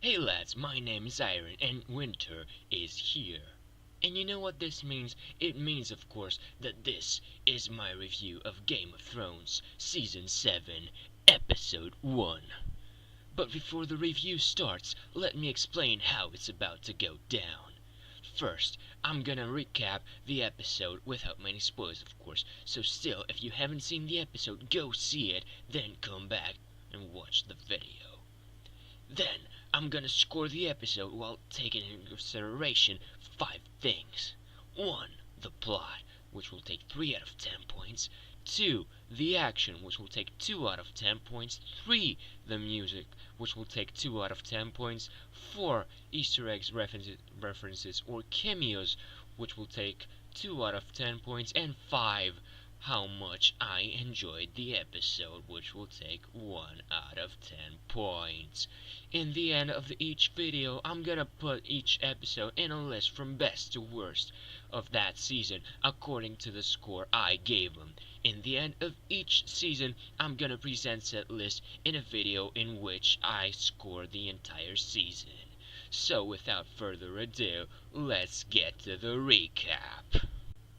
Hey lads, my name is Iron and winter is here. And you know what this means? It means, of course, that this is my review of Game of Thrones Season 7, Episode 1. But before the review starts, let me explain how it's about to go down. First, I'm gonna recap the episode without many spoilers, of course. So still, if you haven't seen the episode, go see it, then come back and watch the video. Then, I'm gonna score the episode while taking into consideration 5 things. 1. The plot, which will take 3 out of 10 points. 2. The action, which will take 2 out of 10 points. 3. The music, which will take 2 out of 10 points. 4. Easter eggs, references or cameos, which will take 2 out of 10 points. And 5. How much I enjoyed the episode, which will take 1 out of 10 points. In the end of each video, I'm gonna put each episode in a list from best to worst of that season, according to the score I gave them. In the end of each season, I'm gonna present that list in a video in which I score the entire season. So without further ado, let's get to the recap.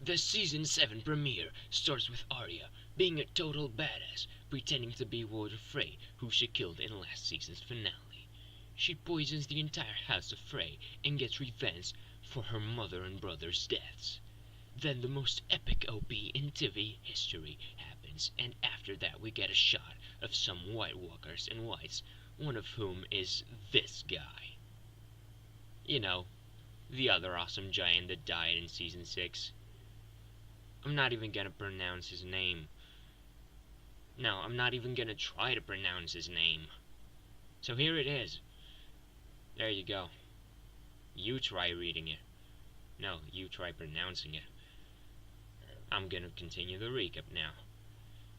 The Season 7 premiere starts with Arya being a total badass, pretending to be Walder Frey, who she killed in last season's finale. She poisons the entire house of Frey and gets revenge for her mother and brother's deaths. Then the most epic OP in TV history happens, and after that we get a shot of some White Walkers and Whites, one of whom is this guy. You know, the other awesome giant that died in Season 6. I'm not even gonna pronounce his name. No, I'm not even gonna try to pronounce his name. So here it is. There you go. You try reading it. No, you try pronouncing it. I'm gonna continue the recap now.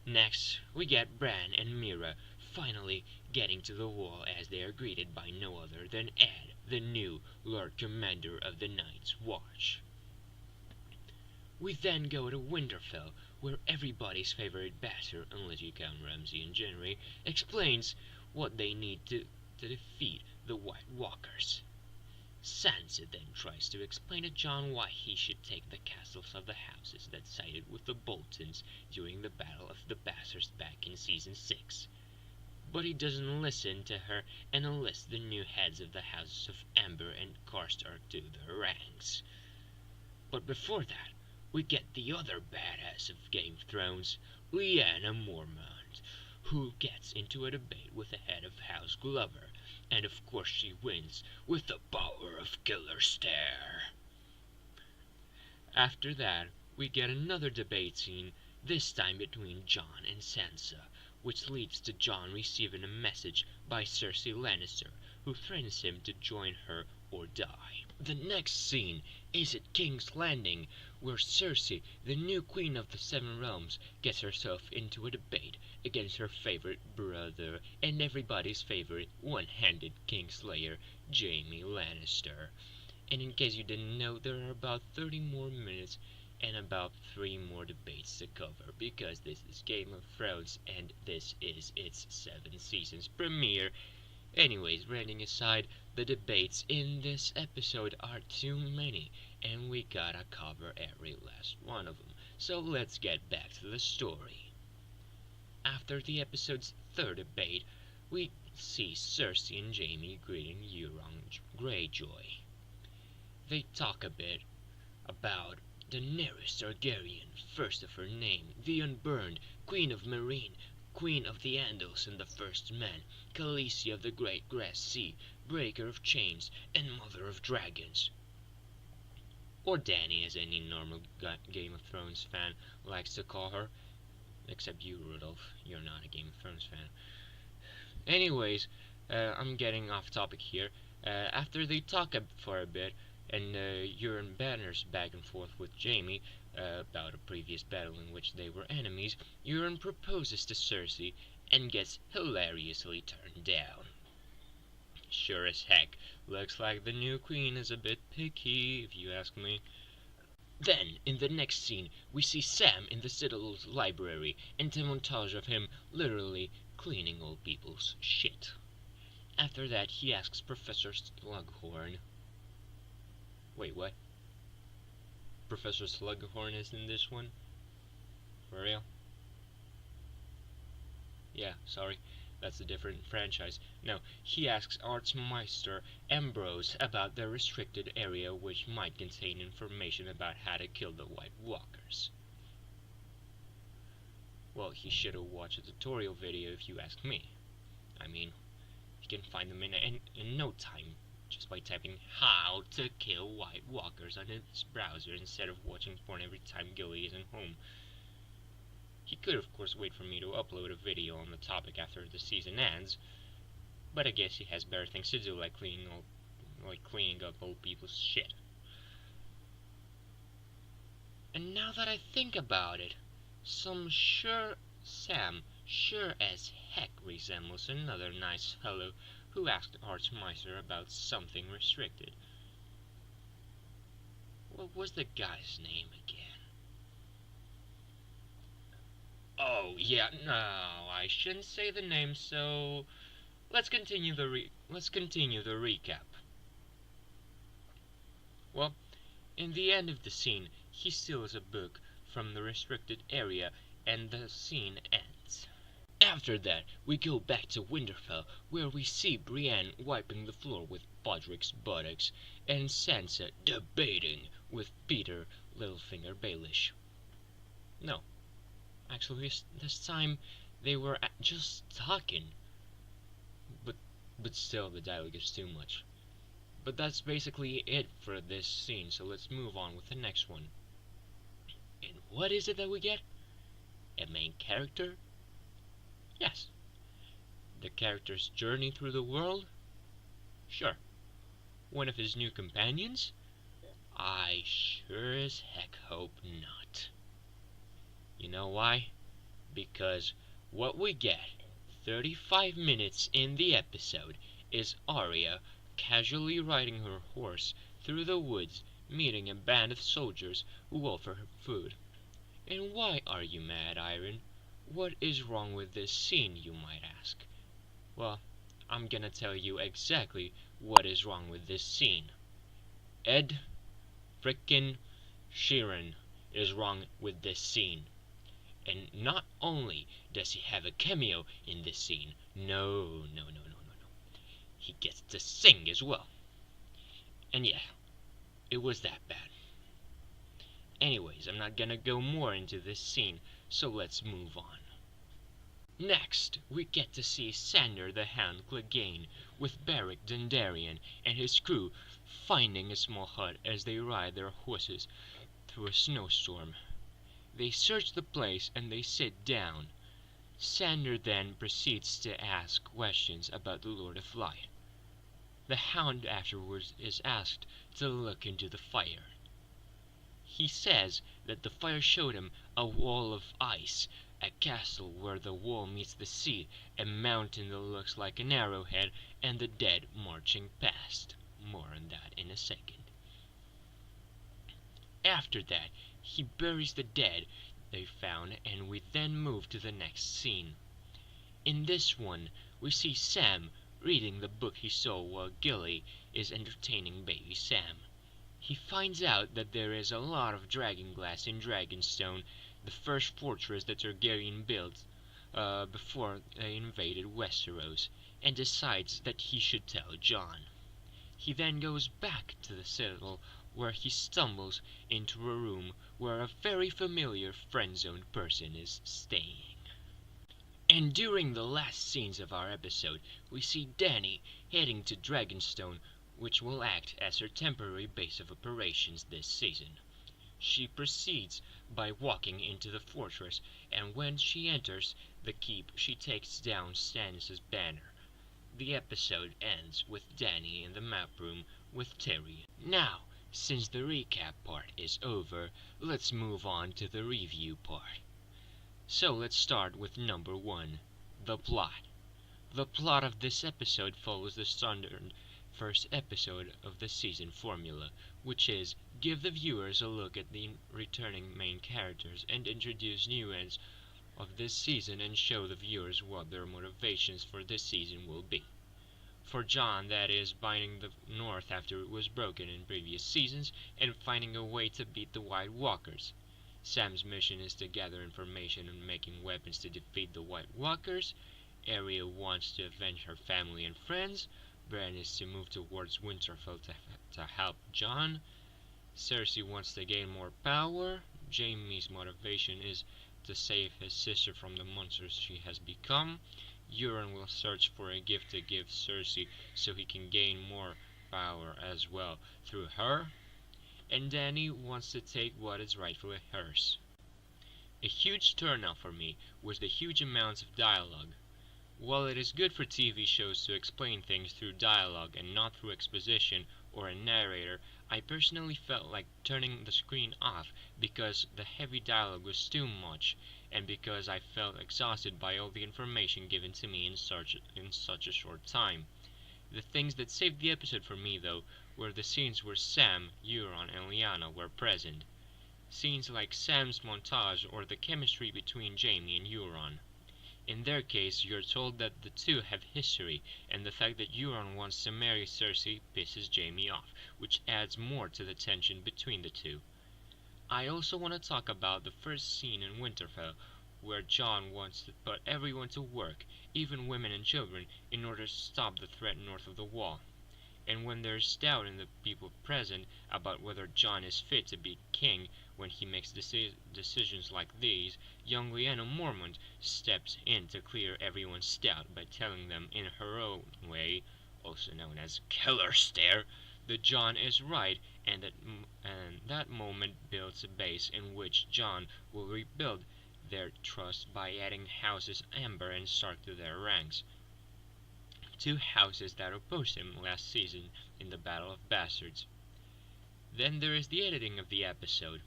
Next, we get Bran and Mira finally getting to the wall as they are greeted by no other than Ed, the new Lord Commander of the Night's Watch. We then go to Winterfell, where everybody's favorite bastard, unless you count Ramsay and Gendry, explains what they need to defeat the White Walkers. Sansa then tries to explain to Jon why he should take the castles of the houses that sided with the Boltons during the Battle of the Bastards back in Season 6. But he doesn't listen to her and enlists the new heads of the houses of Amber and Karstark to their ranks. But before that, we get the other badass of Game of Thrones, Lyanna Mormont, who gets into a debate with the head of House Glover, and of course she wins with the power of Killer Stare. After that, we get another debate scene, this time between Jon and Sansa, which leads to Jon receiving a message by Cersei Lannister, who threatens him to join her or die. The next scene is at King's Landing, where Cersei, the new queen of the Seven Realms, gets herself into a debate against her favorite brother and everybody's favorite one-handed Kingslayer, Jaime Lannister. And in case you didn't know, there are about 30 more minutes and about 3 more debates to cover, because this is Game of Thrones and this is its 7 seasons premiere. Anyways, ranting aside, the debates in this episode are too many, and we gotta cover every last one of them. So let's get back to the story. After the episode's 3rd debate, we see Cersei and Jaime greeting Euron Greyjoy. They talk a bit about Daenerys Targaryen, first of her name, the Unburned, Queen of Meereen, Queen of the Andals and the First Man, Khaleesi of the Great Grass Sea, Breaker of Chains, and Mother of Dragons. Or Dany, as any normal Game of Thrones fan likes to call her. Except you, Rudolph. You're not a Game of Thrones fan. Anyways, I'm getting off topic here. After they talk for a bit, and Euron banters back and forth with Jaime about a previous battle in which they were enemies, Euron proposes to Cersei and gets hilariously turned down. Sure as heck, looks like the new queen is a bit picky, if you ask me. Then, in the next scene, we see Sam in the Citadel's library, and a montage of him literally cleaning old people's shit. After that, he asks Professor Slughorn. Wait, what? Professor Slughorn is in this one? For real? Yeah, sorry. That's a different franchise. No, he asks Archmeister Ambrose about the restricted area which might contain information about how to kill the White Walkers. Well, he should have watched a tutorial video if you ask me. I mean, you can find them in no time just by typing how to kill White Walkers on his browser instead of watching porn every time Gilly isn't home. He could, of course, wait for me to upload a video on the topic after the season ends, but I guess he has better things to do, like cleaning up old people's shit. And now that I think about it, Sam sure as heck resembles another nice fellow who asked Archmeister about something restricted. What was the guy's name again? Oh, yeah, no, I shouldn't say the name, so let's continue the recap. Well, in the end of the scene, he steals a book from the restricted area, and the scene ends. After that, we go back to Winterfell, where we see Brienne wiping the floor with Podrick's buttocks, and Sansa debating with Peter Littlefinger Baelish. No. Actually, this time they were just talking. But still, the dialogue is too much. But that's basically it for this scene, so let's move on with the next one. And what is it that we get? A main character? Yes. The character's journey through the world? Sure. One of his new companions? I sure as heck hope not. You know why? Because what we get 35 minutes in the episode is Arya casually riding her horse through the woods, meeting a band of soldiers who offer her food. And why are you mad, Iron? What is wrong with this scene, you might ask? Well, I'm gonna tell you exactly what is wrong with this scene. Ed frickin' Sheeran is wrong with this scene. And not only does he have a cameo in this scene, no. He gets to sing as well. And yeah, it was that bad. Anyways, I'm not gonna go more into this scene, so let's move on. Next, we get to see Sandor the Hound Clegane with Beric Dondarrion and his crew finding a small hut as they ride their horses through a snowstorm. They search the place and they sit down. Sandor then proceeds to ask questions about the Lord of Light. The Hound afterwards is asked to look into the fire. He says that the fire showed him a wall of ice, a castle where the wall meets the sea, a mountain that looks like an arrowhead, and the dead marching past. More on that in a second. After that, he buries the dead they found, and we then move to the next scene. In this one, we see Sam reading the book he saw while Gilly is entertaining baby Sam. He finds out that there is a lot of dragonglass in Dragonstone, the first fortress that Targaryen built before they invaded Westeros, and decides that he should tell Jon. He then goes back to the Citadel, where he stumbles into a room where a very familiar friend-zoned person is staying. And during the last scenes of our episode, we see Dany heading to Dragonstone, which will act as her temporary base of operations this season. She proceeds by walking into the fortress, and when she enters the keep, she takes down Stannis' banner. The episode ends with Dany in the map room with Tyrion. Now, since the recap part is over, let's move on to the review part. So let's start with number 1, the plot. The plot of this episode follows the standard first episode of the season formula, which is give the viewers a look at the returning main characters and introduce new ends of this season and show the viewers what their motivations for this season will be. For John, that is binding the North after it was broken in previous seasons and finding a way to beat the White Walkers. Sam's mission is to gather information on making weapons to defeat the White Walkers. Arya wants to avenge her family and friends. Bran is to move towards Winterfell to help Jon. Cersei wants to gain more power. Jaime's motivation is to save his sister from the monsters she has become. Euron will search for a gift to give Cersei so he can gain more power as well through her. And Dany wants to take what is rightfully hers. A huge turnout for me was the huge amounts of dialogue. While it is good for TV shows to explain things through dialogue and not through exposition or a narrator, I personally felt like turning the screen off because the heavy dialogue was too much and because I felt exhausted by all the information given to me in such a short time. The things that saved the episode for me, though, were the scenes where Sam, Euron, and Lyanna were present. Scenes like Sam's montage or the chemistry between Jaime and Euron. In their case, you're told that the two have history, and the fact that Euron wants to marry Cersei pisses Jaime off, which adds more to the tension between the two. I also want to talk about the first scene in Winterfell, where Jon wants to put everyone to work, even women and children, in order to stop the threat north of the Wall. And when there's doubt in the people present about whether Jon is fit to be king when he makes decisions like these, young Lyanna Mormont steps in to clear everyone's doubt by telling them in her own way, also known as killer stare, that Jon is right and that moment builds a base in which Jon will rebuild their trust by adding houses Amber and Stark to their ranks. Two houses that opposed him last season in the Battle of Bastards. Then there is the editing of the episode.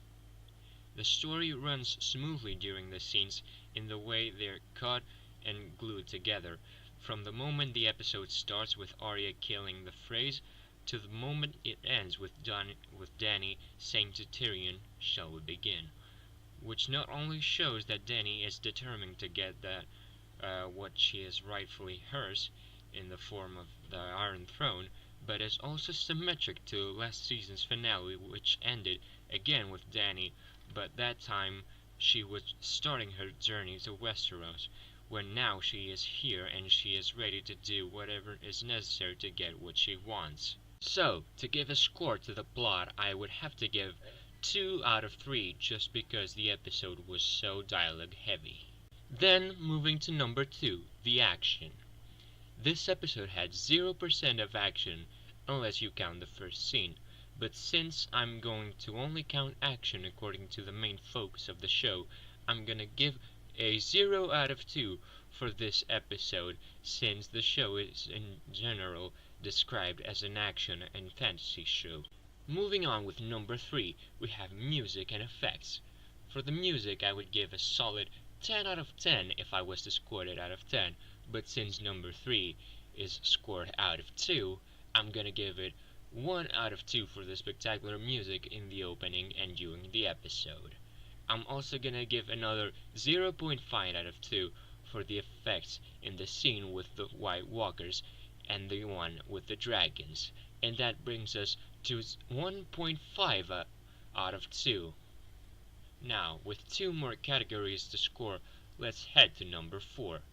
The story runs smoothly during the scenes in the way they're cut and glued together, from the moment the episode starts with Arya killing the Freys to the moment it ends with Dany saying to Tyrion, "Shall we begin?" Which not only shows that Dany is determined to get what she is rightfully hers, in the form of the Iron Throne, but is also symmetric to last season's finale, which ended again with Dany, but that time she was starting her journey to Westeros, when now she is here and she is ready to do whatever is necessary to get what she wants. So, to give a score to the plot, I would have to give 2 out of 3 just because the episode was so dialogue heavy. Then, moving to number 2, the action. This episode had 0% of action, unless you count the first scene, but since I'm going to only count action according to the main focus of the show, I'm gonna give a 0 out of 2 for this episode, since the show is in general described as an action and fantasy show. Moving on with number 3, we have music and effects. For the music, I would give a solid 10 out of 10 if I was to score it out of 10, but since number 3 is scored out of 2, I'm gonna give it 1 out of 2 for the spectacular music in the opening and during the episode. I'm also gonna give another 0.5 out of 2 for the effects in the scene with the White Walkers and the one with the dragons, and that brings us to 1.5 out of 2. Now, with 2 more categories to score, let's head to number 4.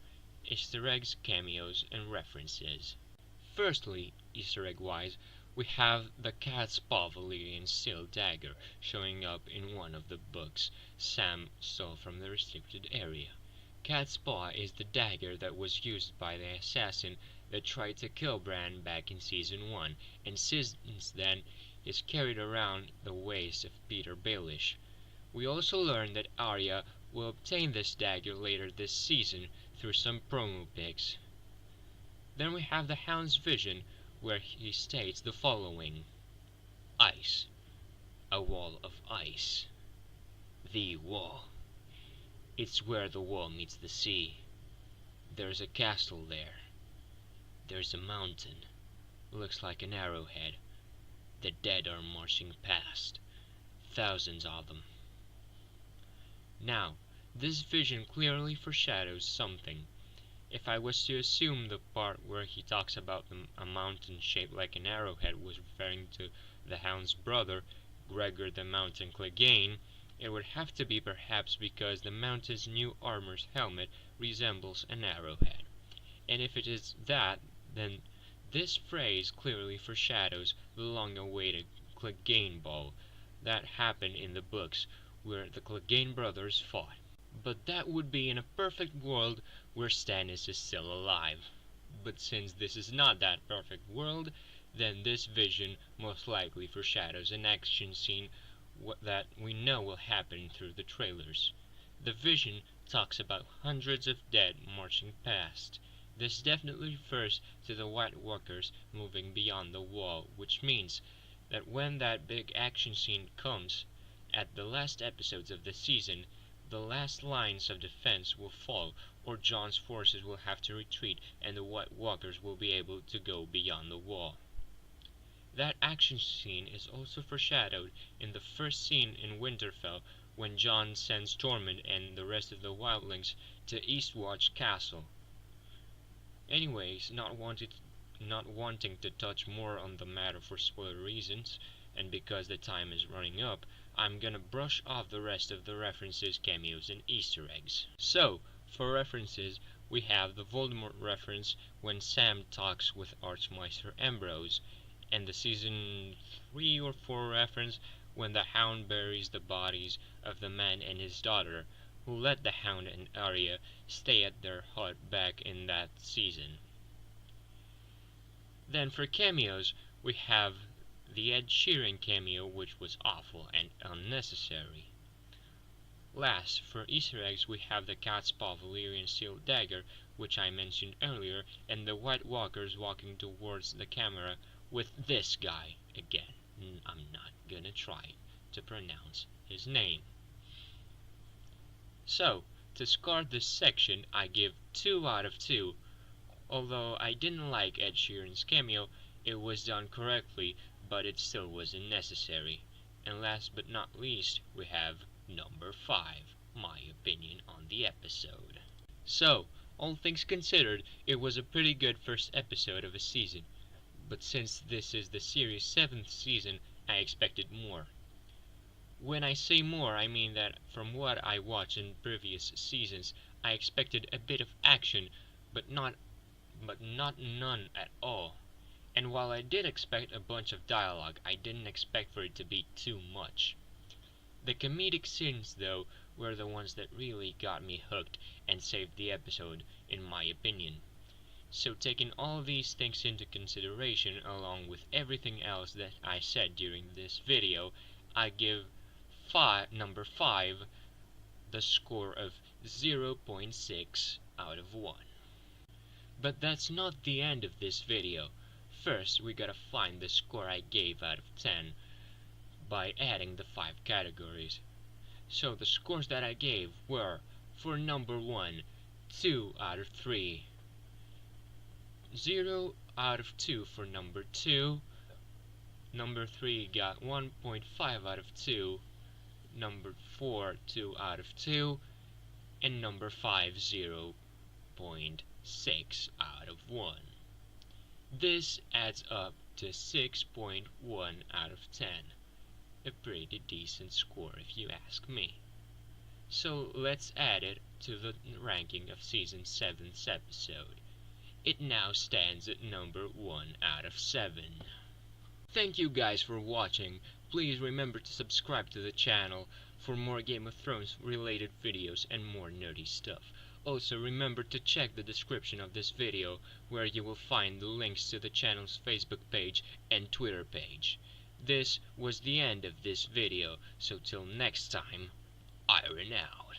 Easter eggs, cameos, and references. Firstly, Easter egg wise, we have the cat's paw Valyrian steel dagger showing up in one of the books Sam stole from the restricted area. Cat's paw is the dagger that was used by the assassin that tried to kill Bran back in season 1, and since then is carried around the waist of Peter Baelish. We also learn that Arya will obtain this dagger later this season through some promo pics. Then we have the Hound's vision, where he states the following: Ice. A wall of ice. The wall. It's where the wall meets the sea. There's a castle there. There's a mountain. Looks like an arrowhead. The dead are marching past. Thousands of them. Now, this vision clearly foreshadows something. If I was to assume the part where he talks about a mountain shaped like an arrowhead was referring to the Hound's brother, Gregor the Mountain Clegane, it would have to be perhaps because the Mountain's new armor's helmet resembles an arrowhead. And if it is that, then this phrase clearly foreshadows the long-awaited Clegane Ball that happened in the books where the Clegane brothers fought. But that would be in a perfect world where Stannis is still alive. But since this is not that perfect world, then this vision most likely foreshadows an action scene that we know will happen through the trailers. The vision talks about hundreds of dead marching past. This definitely refers to the White Walkers moving beyond the wall, which means that when that big action scene comes, at the last episodes of the season, the last lines of defense will fall, or Jon's forces will have to retreat, and the White Walkers will be able to go beyond the wall. That action scene is also foreshadowed in the first scene in Winterfell when Jon sends Tormund and the rest of the wildlings to Eastwatch Castle. Anyways, not wanting to touch more on the matter for spoiler reasons, and because the time is running up, I'm gonna brush off the rest of the references, cameos, and Easter eggs. So, for references, we have the Voldemort reference when Sam talks with Archmeister Ambrose, and the season 3 or 4 reference when the Hound buries the bodies of the man and his daughter, who let the Hound and Arya stay at their hut back in that season. Then for cameos, we have the Ed Sheeran cameo, which was awful and unnecessary. Last, for Easter eggs, we have the cat's paw Valyrian steel dagger, which I mentioned earlier, and the White Walkers walking towards the camera with this guy again. I'm not gonna try to pronounce his name. So, to score this section, I give 2 out of 2. Although I didn't like Ed Sheeran's cameo, it was done correctly, but it still wasn't necessary. And last but not least, we have number 5, my opinion on the episode. So, all things considered, it was a pretty good first episode of a season. But since this is the series' 7th season, I expected more. When I say more, I mean that from what I watched in previous seasons, I expected a bit of action, but not none at all. And while I did expect a bunch of dialogue, I didn't expect for it to be too much. The comedic scenes, though, were the ones that really got me hooked and saved the episode, in my opinion. So taking all these things into consideration, along with everything else that I said during this video, I give number 5 the score of 0.6 out of 1. But that's not the end of this video. First, we gotta find the score I gave out of 10 by adding the 5 categories. So the scores that I gave were, for number 1, 2 out of 3, 0 out of 2 for number 2, number 3 got 1.5 out of 2, number 4, 2 out of 2, and number 5, 0.6 out of 1. This adds up to 6.1 out of 10. A pretty decent score if you ask me. So let's add it to the ranking of season 7's episode. It now stands at number 1 out of 7. Thank you guys for watching. Please remember to subscribe to the channel for more Game of Thrones related videos and more nerdy stuff. Also remember to check the description of this video where you will find the links to the channel's Facebook page and Twitter page. This was the end of this video, so till next time, Iron out.